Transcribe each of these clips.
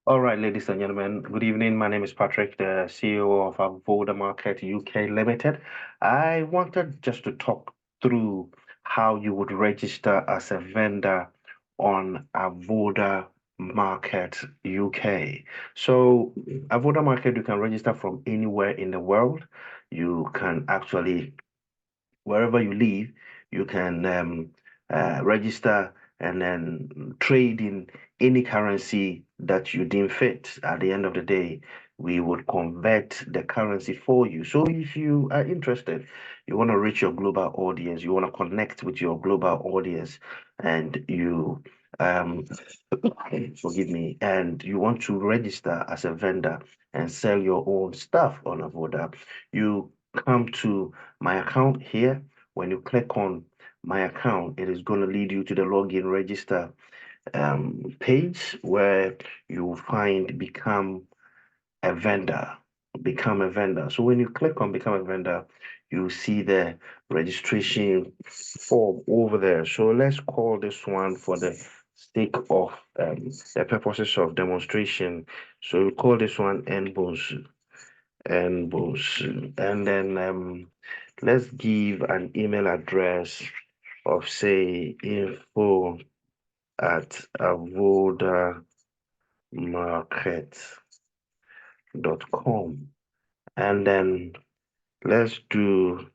All right, ladies and gentlemen, good evening. My name is Patrick, the CEO of Avoda Market UK Limited. I wanted just to talk through how you would register as a vendor on Avoda Market UK. So, Avoda Market, you can register from anywhere in the world. You can actually wherever you live, you can register and then trade in any currency that you deem fit. At the end of the day, we would convert the currency for you. So if you are interested, you want to reach your global audience, you want to connect with your global audience, and you um forgive me, and you want to register as a vendor and sell your own stuff on Avoda, you come to my account here. When you click on my account, it is going to lead you to the login register page where you will find become a vendor. Become a vendor. So when you click on become a vendor, you see the registration form over there. So let's call this one for the sake of the purposes of demonstration. So we call this one Nbonsu. Nbonsu. And then let's give an email address of say info at avodamarket.com. And then let's do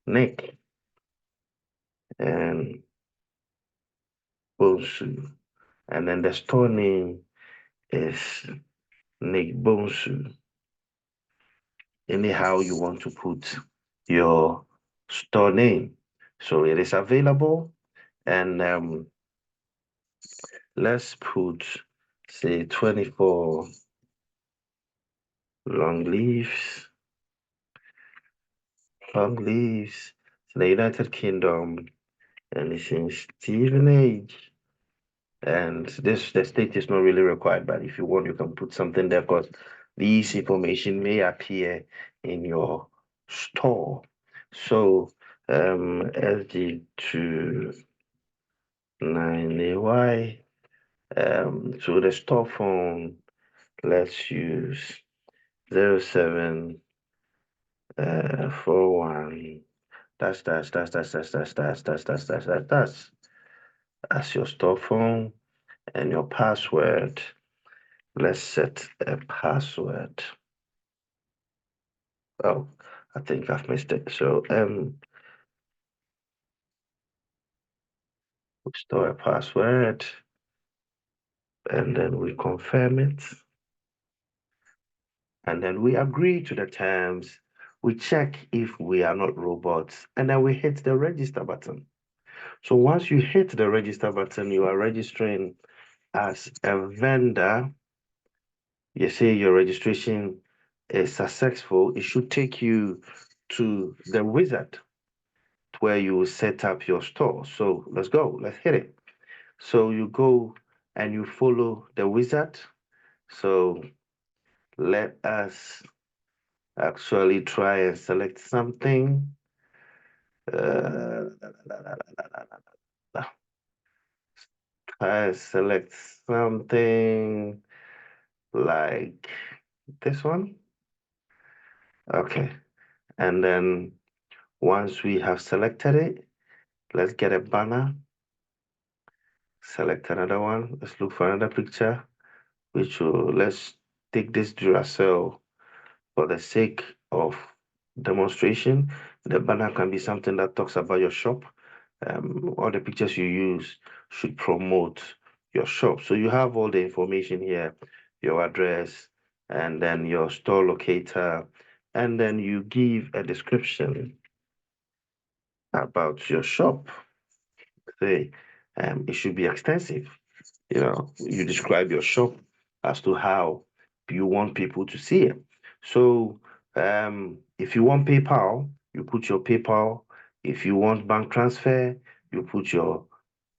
Nick and Bonsu. And then the store name is Nick Bonsu. Anyhow you want to put your store name. So it is available. And let's put, say, 24 long leaves, long leaves, the United Kingdom, and it's in Stevenage. And the state is not really required, but if you want, you can put something there because this information may appear in your store. So SG29AY. So the store phone, let's use 0741 that's as your store phone and your password. Let's set a password. Oh, I think I've missed it. So we store a password and then we confirm it. And then we agree to the terms. We check if we are not robots, and then we hit the register button. So once you hit the register button, you are registering as a vendor. You say your registration is successful. It should take you to the wizard where you set up your store. So let's go, let's hit it. So you go and you follow the wizard. So let us actually try and select something. Try and select something like this one. Okay. And then once we have selected it, let's get a banner. Select another one. Let's look for another picture, which will, let's take this Duracell for the sake of demonstration. The banner can be something that talks about your shop. All the pictures you use should promote your shop. So you have all the information here, your address, and then your store locator, and then you give a description about your shop. Say, it should be extensive. You describe your shop as to how you want people to see it. So, if you want PayPal, you put your PayPal. If you want bank transfer, you put your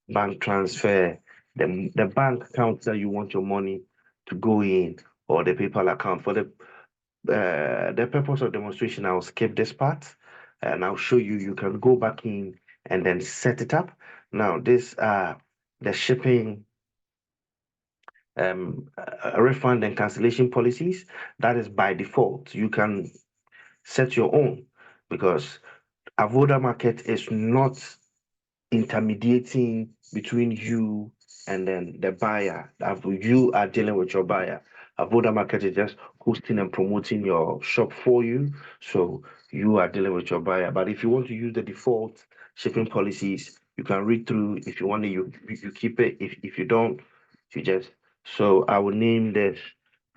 bank transfer, the bank account that you want your money to go in, or the PayPal account. For the purpose of demonstration, I'll skip this part and I'll show you. You can go back in and then set it up. Now, this the shipping refund and cancellation policies. That is by default. You can set your own because Avoda Market is not intermediating between you and then the buyer. You are dealing with your buyer. Avoda Market is just hosting and promoting your shop for you. So you are dealing with your buyer. But if you want to use the default shipping policies, you can read through. If you want it, you keep it. If you don't, you just so I will name this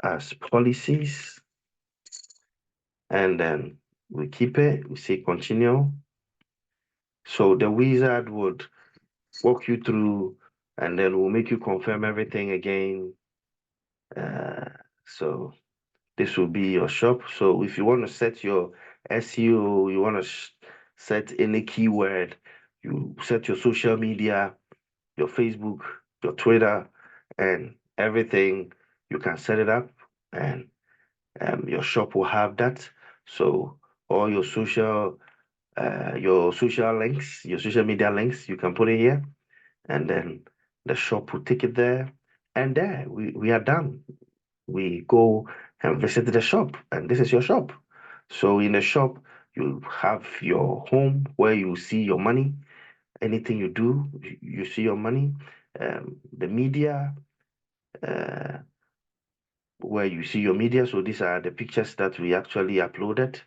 as policies and then we keep it. We say continue. So the wizard would walk you through and then we'll make you confirm everything again. Uh, so this will be your shop. So if you want to set your SEO, you want to set any keyword, you set your social media, your Facebook, your Twitter, and everything, you can set it up and your shop will have that. So all your social links, your social media links, you can put it here and then the shop will take it there. And there we are done. We go and visit the shop, and this is your shop. So in the shop, you have your home where you see your money. Anything you do, you see your money. The media, uh, where you see your media. So these are the pictures that we actually uploaded.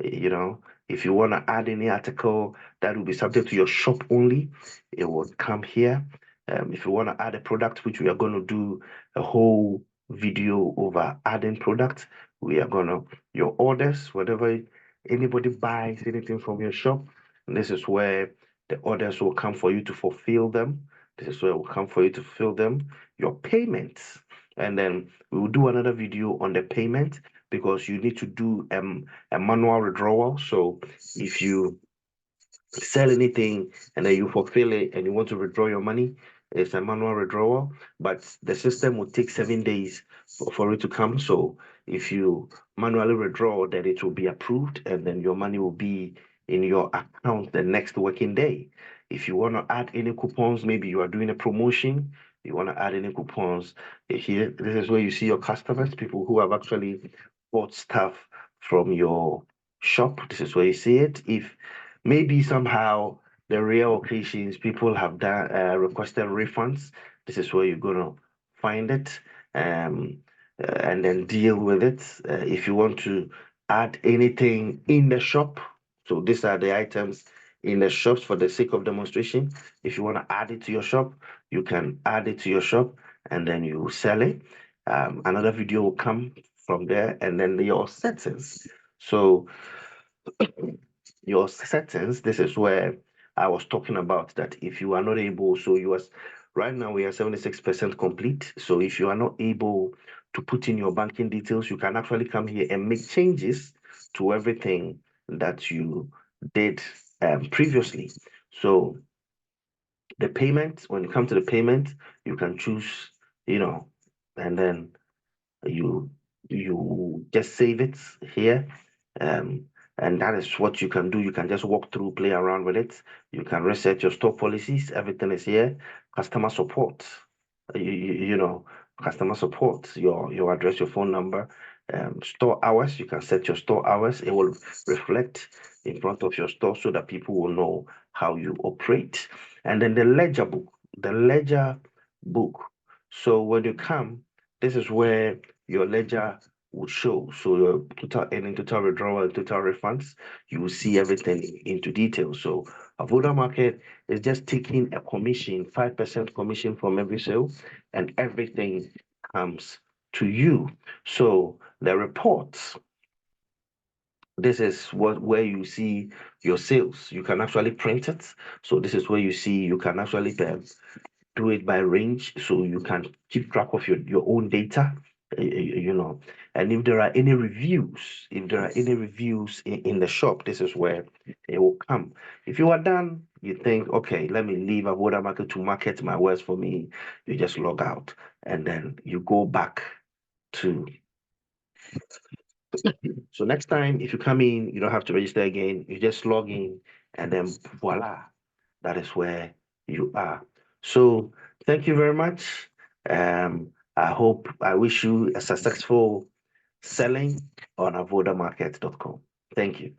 You know, if you want to add any article that will be subject to your shop only, it will come here. If you want to add a product, which we are going to do a whole video over adding products, we are going to, your orders, whatever anybody buys anything from your shop, and this is where the orders will come for you to fulfill them. This is where it will come for you to fulfill them. Your payments. And then we will do another video on the payment because you need to do a manual withdrawal. So if you sell anything and then you fulfill it and you want to withdraw your money, it's a manual withdrawal, but the system will take 7 days for it to come. So if you manually withdraw, then it will be approved and then your money will be in your account the next working day. If you want to add any coupons, maybe you are doing a promotion, you want to add any coupons here, this is where you see your customers, people who have actually bought stuff from your shop. This is where you see it. If maybe somehow the rare occasions people have done requested refunds. This is where you're gonna find it and then deal with it. If you want to add anything in the shop, so these are the items in the shops for the sake of demonstration. If you want to add it to your shop, you can add it to your shop and then you sell it. Another video will come from there and then your settings. So your settings, this is where I was talking about that if you are not able, so you are right now we are 76% complete. So if you are not able to put in your banking details, you can actually come here and make changes to everything that you did previously. So the payment, when you come to the payment, you can choose, you know, and then you you just save it here um and that is what you can do. You can just walk through, play around with it. You can reset your store policies. Everything is here. Customer support, you know, customer support, your address, your phone number, store hours. You can set your store hours. It will reflect in front of your store so that people will know how you operate. And then the ledger book. So when you come, this is where your ledger will show. So your total earning, total withdrawal, and total refunds, you will see everything into detail. So Avoda Market is just taking a commission, 5% commission from every sale, and everything comes to you. So the reports, this is what where you see your sales. You can actually print it. So this is where you see you can actually do it by range so you can keep track of your own data, you know. And if there are any reviews, in the shop, this is where it will come. If you are done, you think, okay, let me leave Avoda Market to market my wares for me. You just log out and then you go back to. So next time, if you come in, you don't have to register again. You just log in and then voila, that is where you are. So thank you very much. I wish you a successful selling on avodamarket.com. Thank you.